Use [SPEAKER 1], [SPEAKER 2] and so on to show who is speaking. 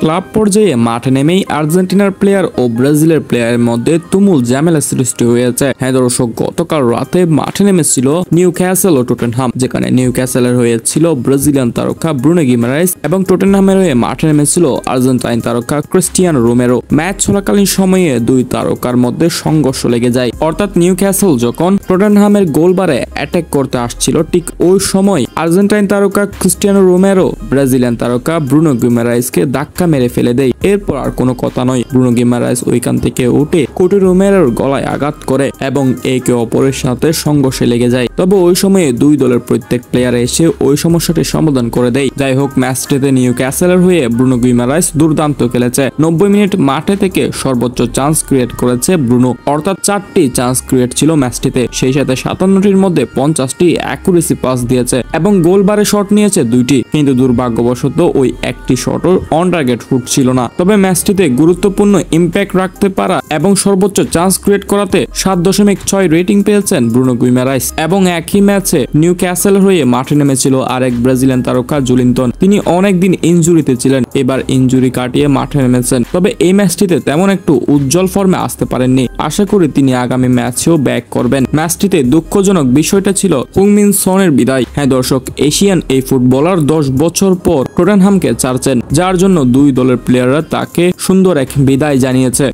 [SPEAKER 1] Club পর্যায়ে মাঠে নেমেই আর্জেন্টিনার প্লেয়ার ও ব্রাজিলের প্লেয়ারের মধ্যে তুমুল ঝামেলা সৃষ্টি হয়েছে। হ্যাঁ দর্শক, গতকাল রাতে মাঠে নেমেছিল নিউক্যাসল ও টটেনহাম, যেখানে নিউক্যাসলের হয়ে ছিল ব্রাজিলিয়ান তারকা ব্রুনো গিমারাইস এবং টটেনহামের হয়ে মাঠে নেমেছিল আর্জেন্টাইন তারকা ক্রিস্টিয়ানো রোমেরো। ম্যাচ চলাকালীন সময়ে দুই তারকার মধ্যে সংঘর্ষ লেগে যায়। অর্থাৎ নিউক্যাসল যখন টটেনহামের গোলবারে অ্যাটাক করতে আসছিল, ঠিক ওই সময় আর্জেন্টাইন তারকা ক্রিস্টিয়ানো রোমেরো ব্রাজিলিয়ান তারকা ব্রুনো গিমারাইসকে ধাক্কা মেরে ফেলে দেয়। এরপর আর কোনো কথা নয়, ব্রুনো গিমারাইস ওইখান থেকে উঠে কোটি রোমেরোর গলায় আঘাত করে এবং একে অপরের সাথে সংঘর্ষে লেগে যায়। তবে ওই সময়ে দুই দলের প্রত্যেক প্লেয়ার এসে ওই সমস্যাটি সমাধান করে দেয়। যাই হোক, ম্যাচটিতে নিউক্যাসলের হয়ে ব্রুনো গিমারাইস দুর্দান্ত খেলেছে। 90 মিনিট মাঠে থেকে সর্বোচ্চ চান্স ক্রিয়েট করেছে ব্রুনো, অর্থাৎ 4টি চান্স ক্রিয়েট ছিল ম্যাচটিতে। সেই সাথে 57টির মধ্যে 50টি অ্যাকুরেসি পাস দিয়েছে এবং গোলবারে শট নিয়েছে 2টি, কিন্তু দুর্ভাগ্যবশত ওই একটি শটও অন টার্গেট ফুট ছিল না। তবে ম্যাচটিতে গুরুত্বপূর্ণ ইম্প্যাক্ট রাখতে পারা এবং সর্বোচ্চ চান্স ক্রিয়েট করাতে 7.6 রেটিং পেয়েছেন ব্রুনো গিমারাইস। এবং একই ম্যাচে নিউক্যাসল হয়ে মাঠে নেমেছিল আরেক ব্রাজিলিয়ান তারকা জুলিনটন। তিনি অনেকদিন ইনজুরিতে ছিলেন, এবার ইনজুরি কাটিয়ে মাঠে নেমেছেন। তবে এই ম্যাচটিতে তেমন একটু উজ্জ্বল ফর্মে আসতে পারেননি। আশা করি তিনি আগামী ম্যাচেও ব্যাক করবেন। ম্যাচটিতে দুঃখজনক বিষয়টা ছিল হুং-মিন সনের বিদায়। হ্যাঁ দর্শক, এশিয়ান এই ফুটবলার 10 বছর পর টটেনহামকে ছাড়ছেন, যার জন্য দুই দলের প্লেয়াররা তাকে সুন্দর এক বিদায় জানিয়েছে।